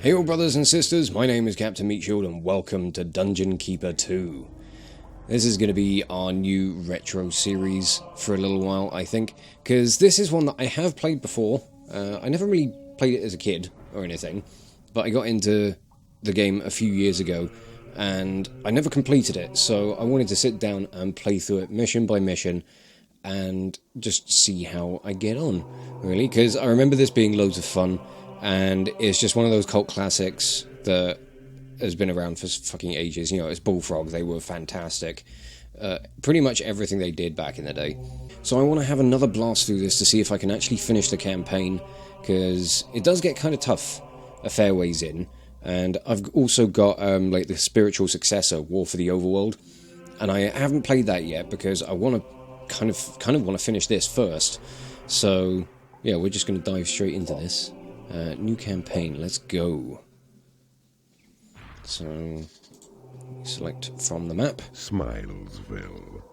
Hey all brothers and sisters, my name is Captain Meatshield and welcome to Dungeon Keeper 2. This is going to be our new retro series for a little while, I think, because this is one that I have played before. I never really played it as a kid or anything, but I got into the game a few years ago and I never completed it, so I wanted to sit down and play through it mission by mission and just see how I get on, really, because I remember this being loads of fun. And it's just one of those cult classics that has been around for fucking ages. You know, it's Bullfrog. They were fantastic. Pretty much everything they did back in the day. So I want to have another blast through this to see if I can actually finish the campaign, because it does get kind of tough a fair ways in. And I've also got like the spiritual successor, War for the Overworld, and I haven't played that yet because I want to kind of want to finish this first. So yeah, we're just going to dive straight into this. New campaign, let's go. So, select from the map. Smilesville.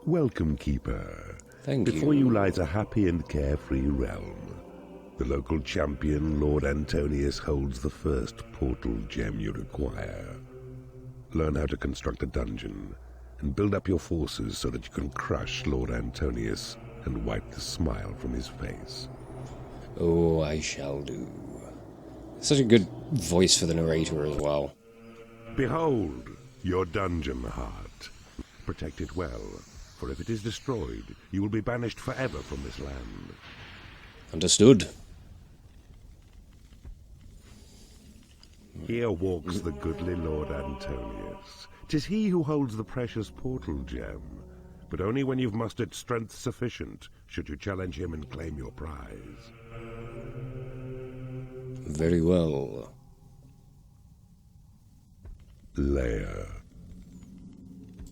Welcome, Keeper. Thank you. Before you lies a happy and carefree realm. The local champion, Lord Antonius, holds the first portal gem you require. Learn how to construct a dungeon, and build up your forces so that you can crush Lord Antonius and wipe the smile from his face. Oh, I shall do. Such a good voice for the narrator as well. Behold, your dungeon heart. Protect it well, for if it is destroyed, you will be banished forever from this land. Understood. Here walks the goodly Lord Antonius. 'Tis he who holds the precious portal gem, but only when you've mustered strength sufficient should you challenge him and claim your prize. Very well. Lair.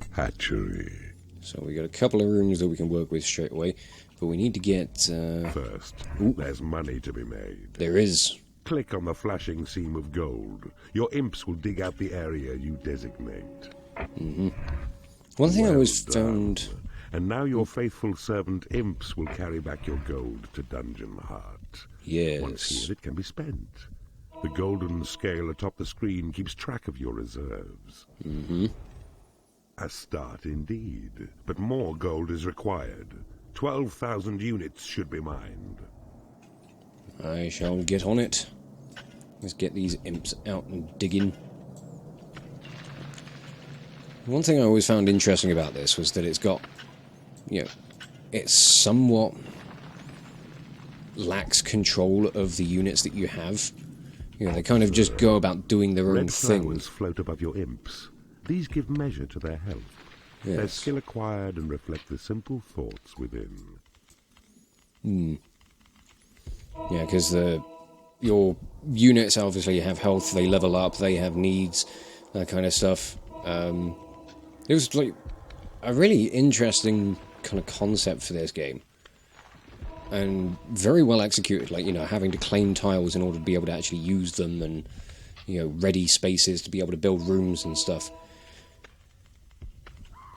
Hatchery. So we got a couple of rooms that we can work with straight away, but we need to get... First, there's money to be made. There is. Click on the flashing seam of gold. Your imps will dig out the area you designate. One thing I Well always done. found... And now your faithful servant imps will carry back your gold to Dungeon Heart. Once Yes. here, it can be spent. The golden scale atop the screen keeps track of your reserves. A start indeed, but more gold is required. 12,000 units should be mined. I shall get on it. Let's get these imps out and dig in. One thing I always found interesting about this was that it's got, you know, it's somewhat lacks control of the units that you have. You know, they kind of just go about doing their own Red thing. flowers float above your imps. These give measure to their health. Yes. Their skill acquired and reflect the simple thoughts within. Yeah, because your units obviously have health, they level up, they have needs, that kind of stuff. It was like a really interesting kind of concept for this game. And very well executed, like, you know, having to claim tiles in order to be able to actually use them and, you know, ready spaces to be able to build rooms and stuff.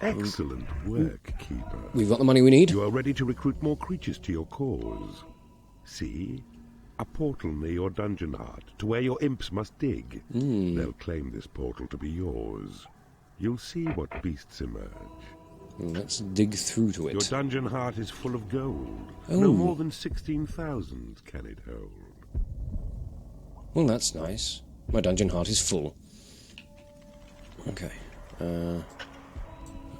Excellent work, Keeper. We've got the money we need. You are ready to recruit more creatures to your cause. See? A portal near your dungeon heart, to where your imps must dig. They'll claim this portal to be yours. You'll see what beasts emerge. Let's dig through to Your it. dungeon heart is full of gold. Oh. No more than 16,000 can it hold. Well, that's nice. My dungeon heart is full. Okay. I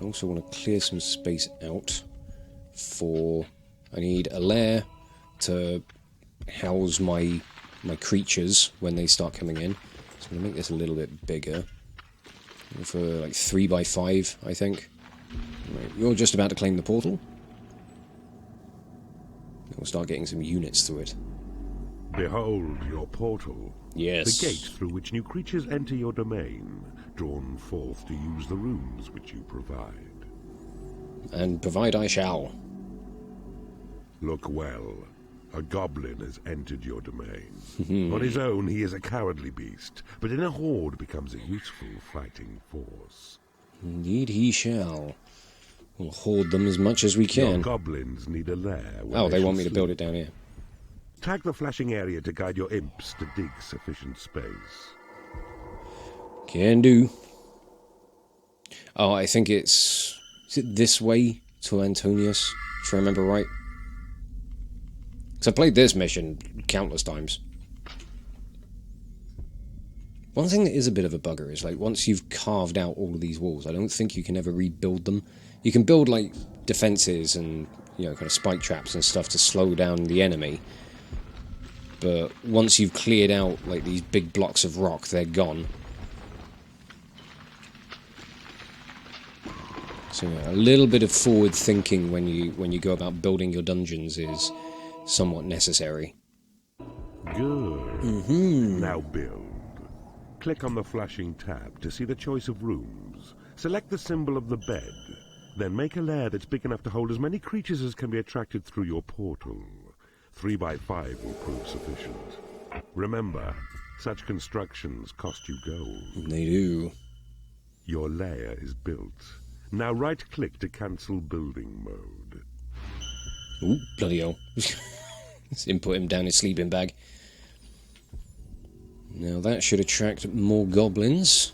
also want to clear some space out for... I need a lair to house my creatures when they start coming in. So I'm going to make this a little bit bigger. For like 3x5, I think. Right, you're just about to claim the portal. We'll start getting some units through it. Behold your portal. Yes. The gate through which new creatures enter your domain, drawn forth to use the rooms which you provide. And provide I shall. Look well. A goblin has entered your domain. On his own, he is a cowardly beast, but in a horde becomes a useful fighting force. Indeed he shall. We'll hoard them as much as we Your can. goblins need a lair. where Oh, they want shall me to sleep. build it down here. Tag the flashing area to guide your imps to dig sufficient space. Can do. Oh, I think it's... Is it this way to Antonius, if I remember right? Because I played this mission countless times. One thing that is a bit of a bugger is, like, once you've carved out all of these walls, I don't think you can ever rebuild them. You can build, like, defences and, you know, kind of spike traps and stuff to slow down the enemy. But once you've cleared out, like, these big blocks of rock, they're gone. So, yeah, a little bit of forward thinking when you go about building your dungeons is somewhat necessary. Good. Now build. Click on the flashing tab to see the choice of rooms. Select the symbol of the bed. Then make a lair that's big enough to hold as many creatures as can be attracted through your portal. 3 by 5 will prove sufficient. Remember, such constructions cost you gold. They do. Your lair is built. Now right-click to cancel building mode. Ooh, bloody hell. Let's input him down his sleeping bag. Now that should attract more goblins.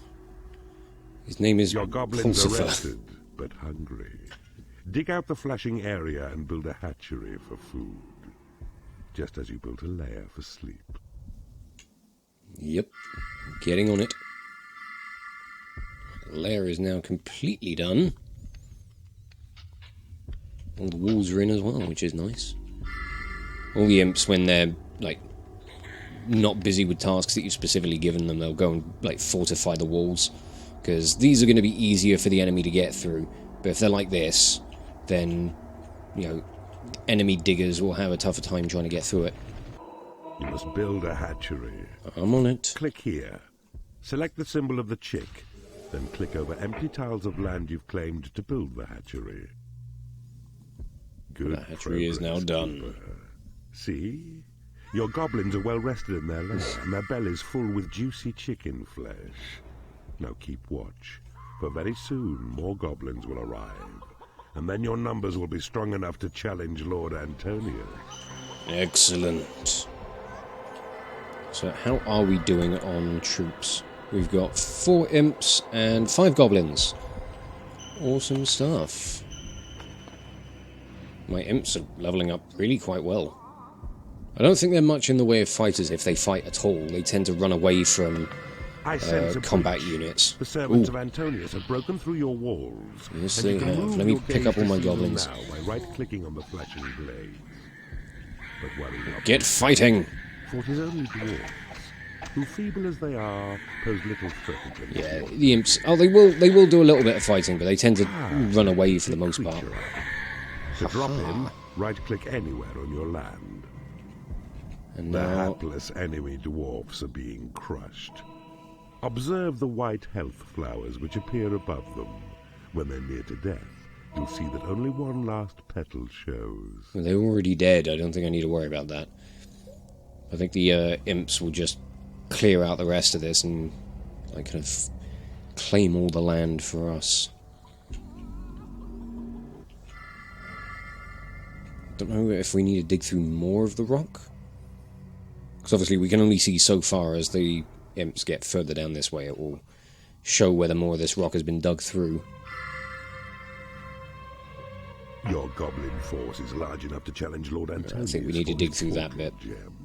His name is Your goblins are rested, but hungry. Dig out the flashing area and build a hatchery for food. Just as you built a lair for sleep. Yep. Getting on it. The lair is now completely done. All the walls are in as well, which is nice. All the imps, when they're, like, not busy with tasks that you've specifically given them, they'll go and, like, fortify the walls. Because these are going to be easier for the enemy to get through. But if they're like this, then, you know, enemy diggers will have a tougher time trying to get through it. You must build a hatchery. I'm on it. Click here. Select the symbol of the chick. Then click over empty tiles of land you've claimed to build the hatchery. Good. The hatchery is now done. See? Your goblins are well rested in their lair, and their bellies full with juicy chicken flesh. Now keep watch, for very soon more goblins will arrive, and then your numbers will be strong enough to challenge Lord Antonius. Excellent. So how are we doing on troops? We've got 4 imps and 5 goblins. Awesome stuff. My imps are leveling up really quite well. I don't think they're much in the way of fighters if they fight at all. They tend to run away from combat units. The servants of Antonius have broken through your walls. Yes, they have. Let me pick up all my goblins. Now by right-clicking on the flashing blades. But worry not. Get fighting! For it is only dwarves, who, feeble as they are, pose little threat against you. Yeah, the imps. Oh, they will do a little bit of fighting, but they tend to run away for the most part. To drop in, right-click anywhere on your land. And The now, hapless enemy dwarfs are being crushed. Observe the white health flowers which appear above them. When they're near to death, you'll see that only one last petal shows. well, they're already dead. I don't think I need to worry about that. I think the imps will just clear out the rest of this and like kind of claim all the land for us. Don't know if we need to dig through more of the rock. Because obviously we can only see so far. As the imps get further down this way, it will show whether more of this rock has been dug through. Your goblin force is large enough to challenge Lord Antonius. I think we need to dig through that bit. Gem.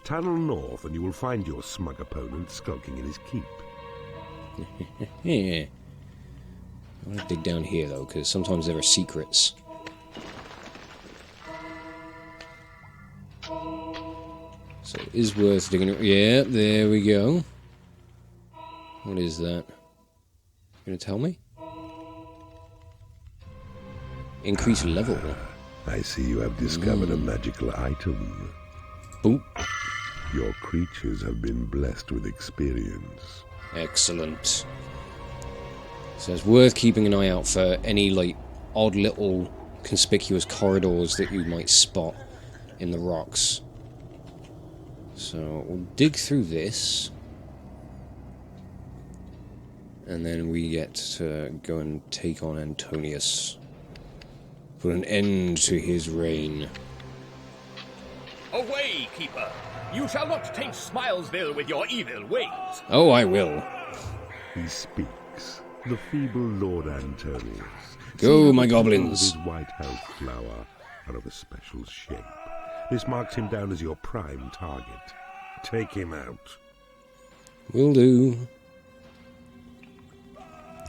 Tunnel north and you will find your smug opponent skulking in his keep. Yeah. I want to dig down here though, because sometimes there are secrets. So it is worth digging. Yeah, there we go. What is that? You gonna tell me? Increase level. I see you have discovered a magical item. Boop. Your creatures have been blessed with experience. Excellent. So it's worth keeping an eye out for any like odd little conspicuous corridors that you might spot in the rocks. So we'll dig through this, and then we get to go and take on Antonius. Put an end to his reign. Away, Keeper! You shall not taint Smilesville with your evil ways! Oh, I will. He speaks. The feeble Lord Antonius. Go, See my how the goblins. His white health flower are of a special shape. This marks him down as your prime target. Take him out. Will do.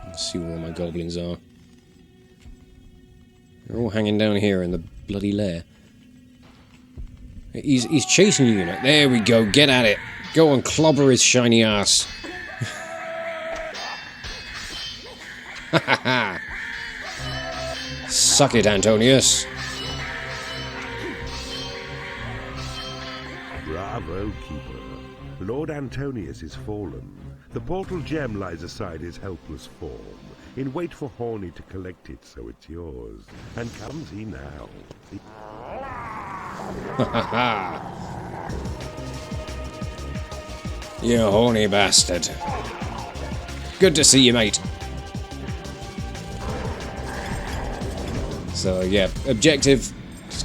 Let's see where all my goblins are. They're all hanging down here in the bloody lair. He's chasing you, There we go. Get at it. Go and clobber his shiny ass. Ha ha ha. Suck it, Antonius. Bravo, Keeper. Lord Antonius is fallen. The portal gem lies aside his helpless form, in wait for Horny to collect it, so it's yours. And comes he now. Ha ha ha. You horny bastard. Good to see you, mate. So, yeah, objective,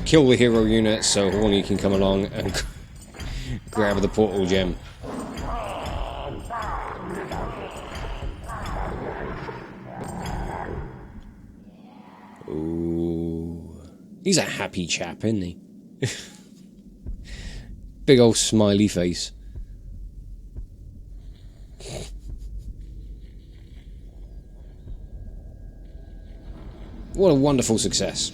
kill the hero unit so Horny can come along and grab the portal gem. Ooh. He's a happy chap, isn't he? Big old smiley face. What a wonderful success.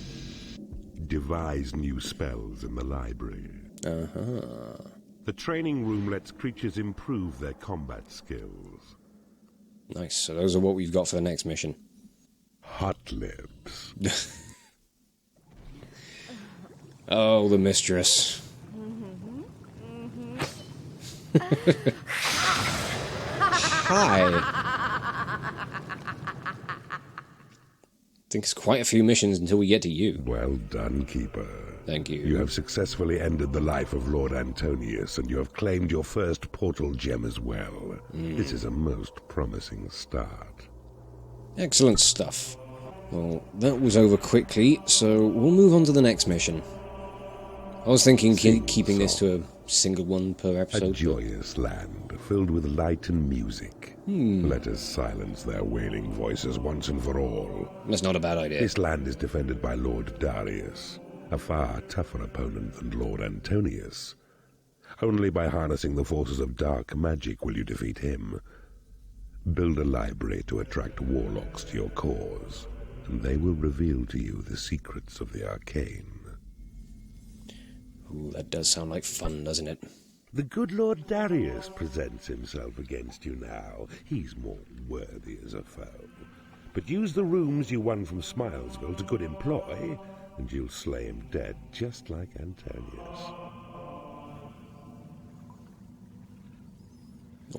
Devise new spells in the library. Uh-huh. The training room lets creatures improve their combat skills. Nice, so those are what we've got for the next mission. Hot lips. Oh, the mistress. Hi. I think it's quite a few missions until we get to you. Well done, Keeper. Thank you. You have successfully ended the life of Lord Antonius, and you have claimed your first portal gem as well. This is a most promising start. Excellent stuff. Well, that was over quickly, so we'll move on to the next mission. I was thinking keeping this to a single one per episode. A joyous land, filled with light and music. Let us silence their wailing voices once and for all. That's not a bad idea. This land is defended by Lord Darius, a far tougher opponent than Lord Antonius. Only by harnessing the forces of dark magic will you defeat him. Build a library to attract warlocks to your cause, and they will reveal to you the secrets of the arcane. Ooh, that does sound like fun, doesn't it? The good Lord Darius presents himself against you now. He's more worthy as a foe. But use the rooms you won from Smilesville to good employ, and you'll slay him dead, just like Antonius.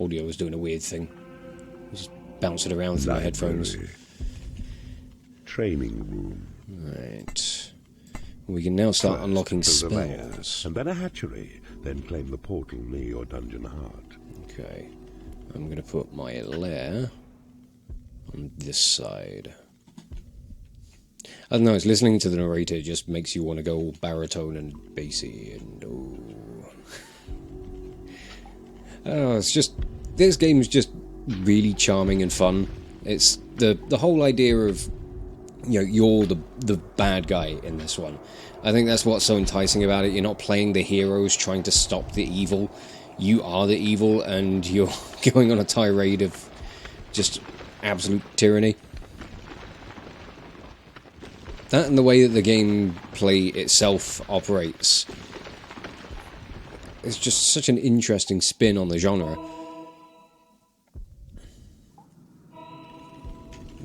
Audio was doing a weird thing. Just bouncing around through my headphones. Training room. Right. We can now start unlocking Build a lair, spells. and then a hatchery. Then claim the portal near your dungeon heart. Okay. I'm going to put my lair on this side. I don't know, it's listening to the narrator just makes you want to go all baritone and bassy and oh, it's just, this game's just really charming and fun. It's the whole idea of, you know, you're the bad guy in this one. I think that's what's so enticing about it. You're not playing the heroes trying to stop the evil. You are the evil, and you're going on a tirade of just absolute tyranny. That and the way that the gameplay itself operates is just such an interesting spin on the genre.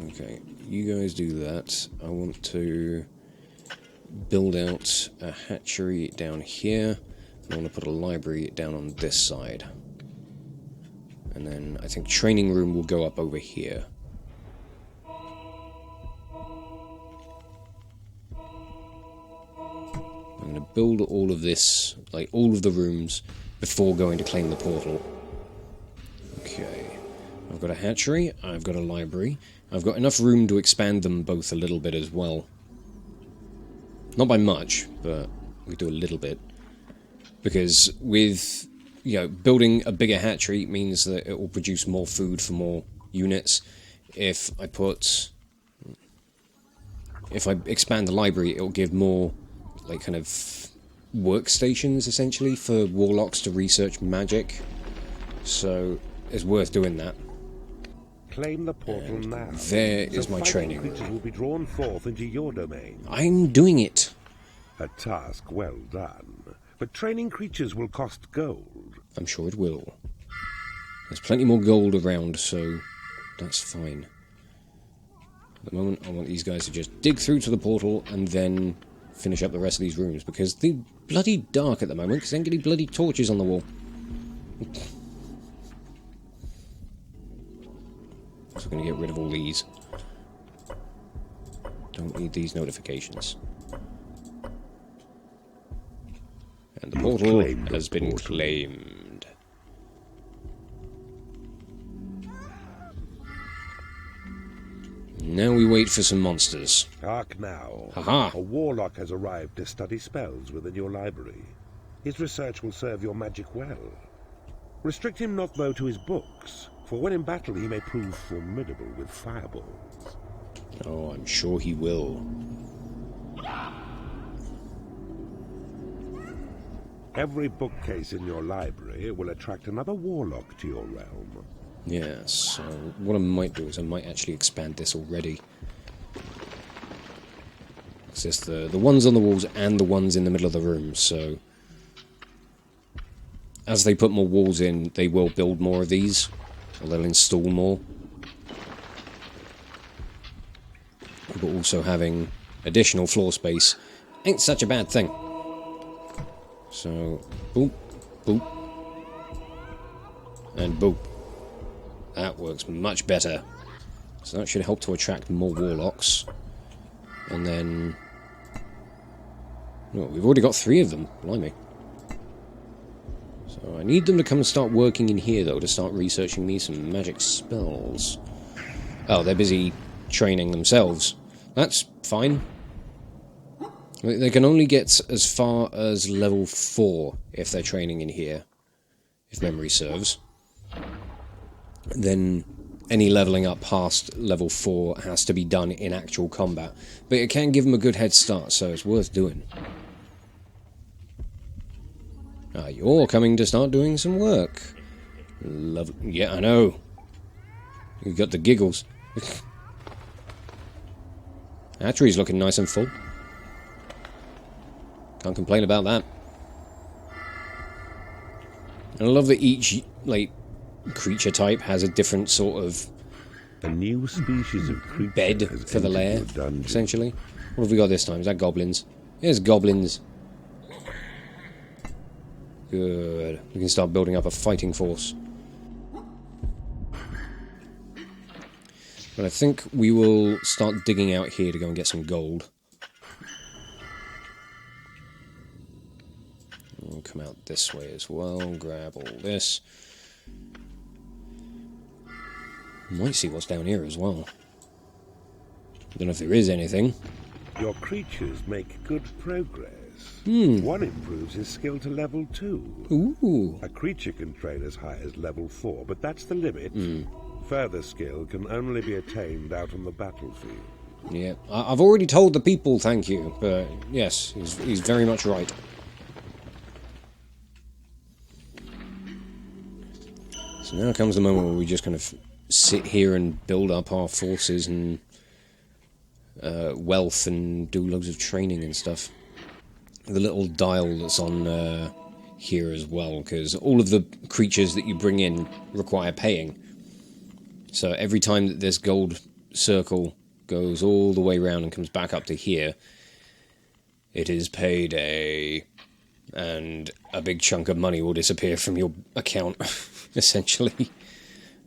Okay, you guys do that. I want to build out a hatchery down here. I want to put a library down on this side. And then I think training room will go up over here. I'm going to build all of this, like all of the rooms, before going to claim the portal. Okay. I've got a hatchery, I've got a library. I've got enough room to expand them both a little bit as well. Not by much, but we do a little bit. because with, you know, building a bigger hatchery means that it will produce more food for more units. If I expand the library, it will give more, like, kind of workstations, essentially, for warlocks to research magic. So it's worth doing that. Claim the portal now. There is my training creatures room. will be drawn forth into your domain. I'm doing it. A task well done. But training creatures will cost gold. I'm sure it will. There's plenty more gold around, so that's fine. At the moment, I want these guys to just dig through to the portal and then finish up the rest of these rooms, because they're bloody dark at the moment, because there ain't any bloody torches on the wall. So I'm going to get rid of all these. Don't need these notifications. And the portal has been claimed. Now we wait for some monsters. Hark now. Haha. A warlock has arrived to study spells within your library. His research will serve your magic well. Restrict him not, though, to his books, for when in battle he may prove formidable with fireballs. Oh, I'm sure he will. Every bookcase in your library will attract another warlock to your realm. Yeah, so what I might do is I might actually expand this already. It's just the ones on the walls and the ones in the middle of the room, so as they put more walls in, they will build more of these, or they'll install more. But also having additional floor space ain't such a bad thing. So, boop, boop, and boop. That works much better. So that should help to attract more warlocks. And then... oh, we've already got 3 of them. Blimey. So I need them to come and start working in here, though, to start researching me some magic spells. Oh, they're busy training themselves. That's fine. They can only get as far as level 4 if they're training in here, if memory serves. Then any leveling up past level 4 has to be done in actual combat. But it can give them a good head start, so it's worth doing. Ah, you're coming to start doing some work. Yeah, I know. You've got the giggles. Hatchery's looking nice and full. Can't complain about that. And I love that each, like, creature type has a different sort of a new species of creature bed for the lair, essentially. What have we got this time? Is that goblins? Here's goblins. Good. We can start building up a fighting force. But I think we will start digging out here to go and get some gold. We'll come out this way as well, grab all this. Might see what's down here as well. Don't know if there is anything. Your creatures make good progress. One improves his skill to level 2. Ooh. A creature can train as high as level 4, but that's the limit. Further skill can only be attained out on the battlefield. Yeah, I've already told the people thank you, but yes, he's very much right. So now comes the moment where we just kind of sit here and build up our forces and wealth and do loads of training and stuff. The little dial that's on here as well, because all of the creatures that you bring in require paying. So every time that this gold circle goes all the way around and comes back up to here, it is payday. And a big chunk of money will disappear from your account, essentially.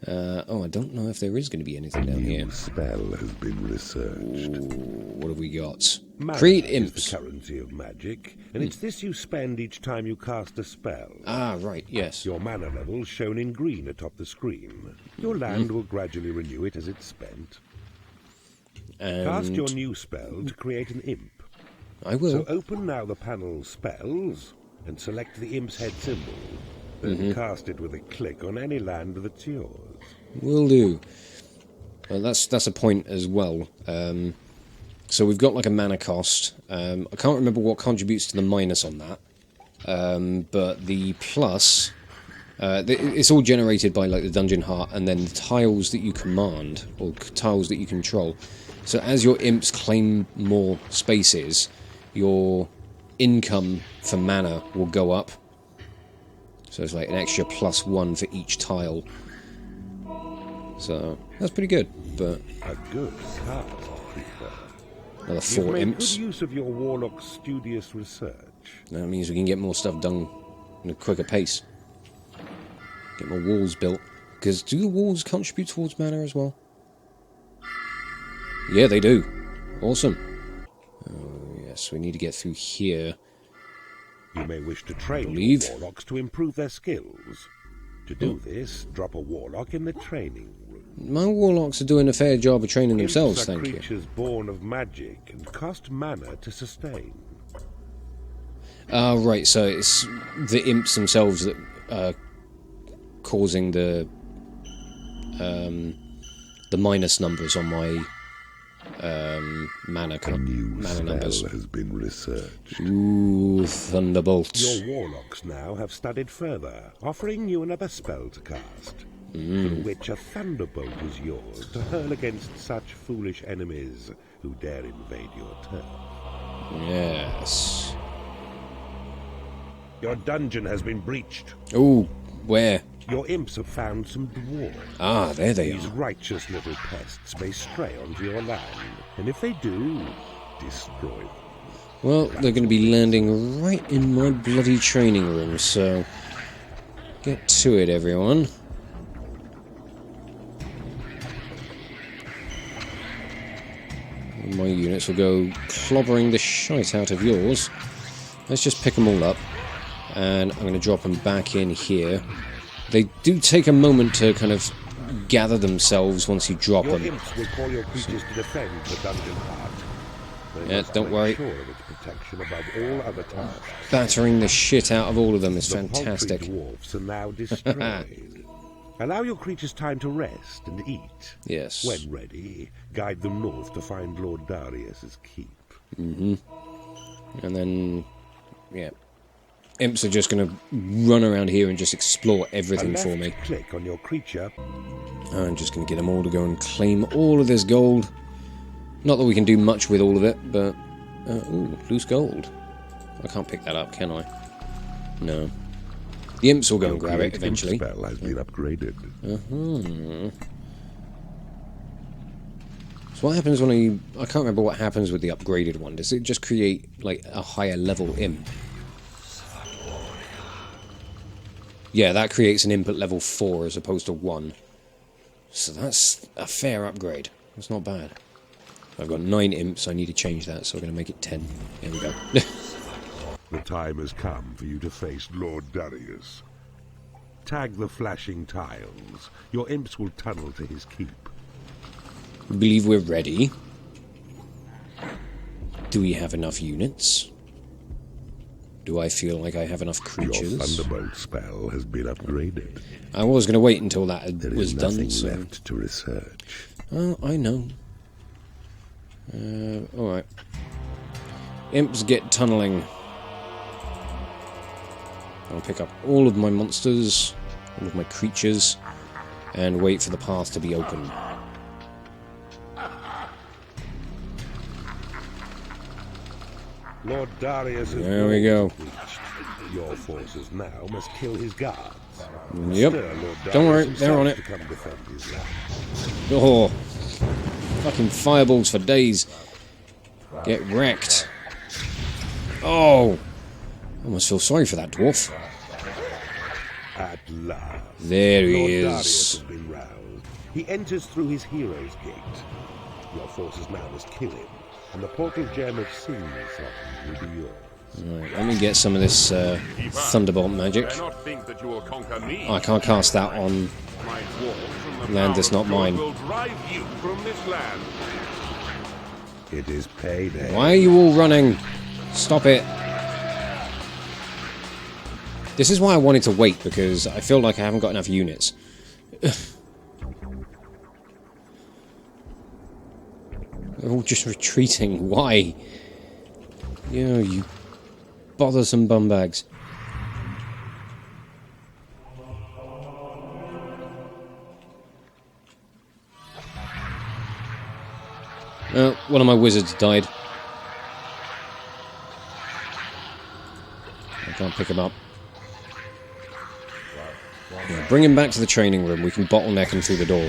Oh, I don't know if there is going to be anything down here. A spell has been researched. Ooh, what have we got? Mana Create is imps. the currency of magic, and it's this you spend each time you cast a spell. Ah, right, yes. Your mana level shown in green atop the screen. Your land will gradually renew it as it's spent. And Cast your new spell to create an imp. I will. So open now the panel Spells, and select the imp's head symbol. Then cast it with a click on any land that's yours. Will do. That's a point as well. So we've got like a mana cost. I can't remember what contributes to the minus on that. But the plus... it's all generated by like the dungeon heart and then the tiles that you command, or tiles that you control. So as your imps claim more spaces, your income for mana will go up. So it's like an extra +1 for each tile. So that's pretty good, but... A good card, Rkiver. Another 4 You've made imps. good use of your warlock's studious research. That means we can get more stuff done in a quicker pace. Get more walls built. Because do the walls contribute towards mana as well? Yeah, they do. Awesome. Oh, yes, we need to get through here. You may wish to train Believe. your warlocks to improve their skills. To do this, drop a warlock in the training room. My warlocks are doing a fair job of training themselves, Imps are thank you. creatures born of magic and cost mana to sustain. Right, so it's the imps themselves that are causing the minus numbers on my mana Spell numbers. has been researched. Ooh, thunderbolts. Your warlocks now have studied further, offering you another spell to cast, in which a thunderbolt is yours to hurl against such foolish enemies who dare invade your turf. Yes. Your dungeon has been breached. Ooh, where? Your imps have found some dwarves. Ah, there they These are. righteous little pests may stray onto your land, and if they do, destroy them. Well, they're going to be landing right in my bloody training room, so get to it, everyone. My units will go clobbering the shite out of yours. Let's just pick them all up, and I'm going to drop them back in here. They do take a moment to kind of gather themselves once you drop Your them. imps will call your creatures to defend the dungeon heart. They Yeah, must don't make worry. sure of its protection above all other tasks. Battering the shit out of all of them is The paltry fantastic. dwarfs are now destroyed. Allow your creatures time to rest and eat. Yes. When ready, guide them north to find Lord Darius's keep. And then, yeah. Imps are just going to run around here and just explore everything for me. Click on your creature. I'm just going to get them all to go and claim all of this gold. Not that we can do much with all of it, but... ooh, loose gold. I can't pick that up, can I? No. The imps will go and grab it eventually. Your spell has been upgraded. So what happens when I can't remember what happens with the upgraded one. Does it just create, like, a higher level imp? Yeah, that creates an imp at level 4 as opposed to 1. So that's a fair upgrade. That's not bad. I've got 9 imps, I need to change that, so I'm going to make it 10. There we go. The time has come for you to face Lord Darius. Tag the flashing tiles. Your imps will tunnel to his keep. Believe we're ready. Do we have enough units? Do I feel like I have enough Your creatures? Thunderbolt spell has been upgraded. I was going to wait until that There was is done. nothing So. left to research. Oh, I know. Alright. Imps get tunneling. I'll pick up all of my monsters, all of my creatures, and wait for the path to be open. Lord Darius has There we go. reached. Your forces now must kill his guards. Yep. Stir Lord Don't worry, Darius they're on himself it. to come defend his land. Oh, fucking fireballs for days. Get wrecked. Oh, I almost feel sorry for that dwarf. At last, There he Lord is. Darius has been roused. He enters through his hero's gate. Your forces now must kill him, and the portal gem of Sing-Song will be yours. Right, let me get some of this thunderbolt magic. Dare not think that you will conquer me. I can't cast that on My dwarves from the land that's not power of mine. God will drive you from this land. It is payday. Why are you all running? Stop it. This is why I wanted to wait, because I feel like I haven't got enough units. They're all just retreating. Why? You know, you bothersome bumbags. One of my wizards died. I can't pick him up. Yeah, bring him back to the training room. We can bottleneck him through the door.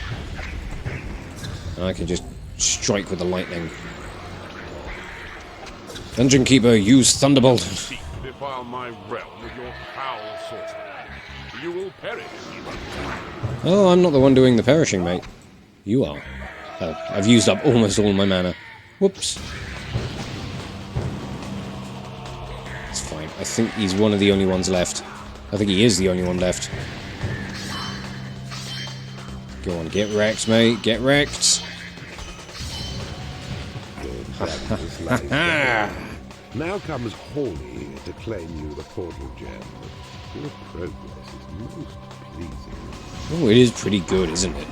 And I can just strike with the lightning. Dungeon Keeper, use Thunderbolt. Seek to defile my realm with your foul sorcery. You will perish. Oh, I'm not the one doing the perishing, mate. You are. Oh, I've used up almost all my mana. Whoops. It's fine. I think he's one of the only ones left. I think he is the only one left. Go on, get wrecked, mate. Get wrecked. Now comes Horny to claim you the portal gem. Your progress is most pleasing. Oh, it is pretty good, isn't it?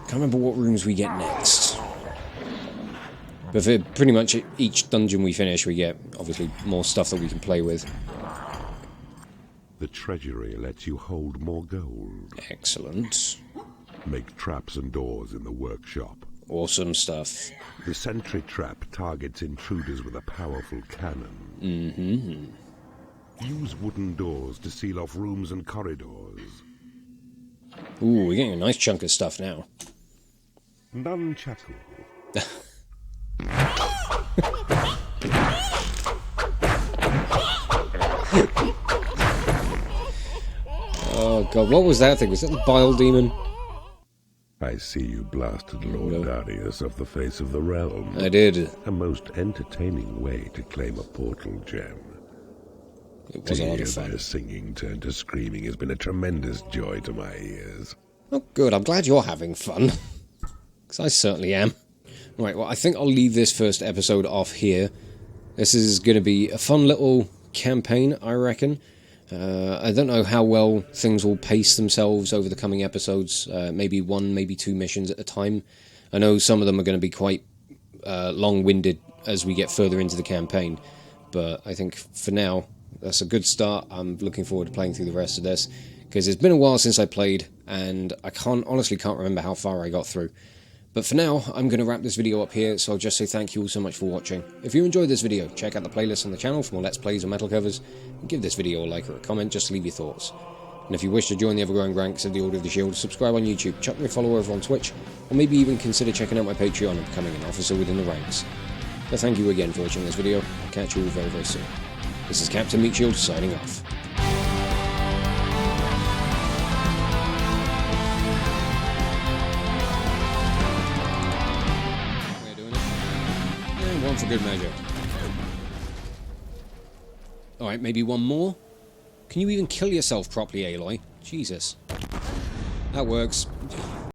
Can't remember what rooms we get next. But for pretty much each dungeon we finish, we get, obviously, more stuff that we can play with. The treasury lets you hold more gold. Excellent. Make traps and doors in the workshop. Awesome stuff. The sentry trap targets intruders with a powerful cannon. Mm-hmm. Use wooden doors to seal off rooms and corridors. Ooh, we're getting a nice chunk of stuff now. Nunchaku. Oh god, what was that thing? Was that the bile demon? I see you blasted Lord Darius off the face of the realm. I did. A most entertaining way to claim a portal gem. It was a lot of their fun. singing turned to screaming has been a tremendous joy to my ears. Oh good, I'm glad you're having fun. Because I certainly am. Right, well I think I'll leave this first episode off here. This is going to be a fun little campaign, I reckon. I don't know how well things will pace themselves over the coming episodes. Maybe one, maybe two missions at a time. I know some of them are going to be quite long-winded as we get further into the campaign. But I think for now, that's a good start. I'm looking forward to playing through the rest of this. Because it's been a while since I played, and I honestly can't remember how far I got through. But for now, I'm going to wrap this video up here, so I'll just say thank you all so much for watching. If you enjoyed this video, check out the playlist on the channel for more Let's Plays and metal covers, and give this video a like or a comment just to leave your thoughts. And if you wish to join the ever-growing ranks of the Order of the Shield, subscribe on YouTube, chuck me a follow over on Twitch, or maybe even consider checking out my Patreon and becoming an officer within the ranks. So thank you again for watching this video, I'll catch you all very, very soon. This is Captain Meatshield signing off. One for good measure. Alright, maybe one more? Can you even kill yourself properly, Aloy? Jesus. That works.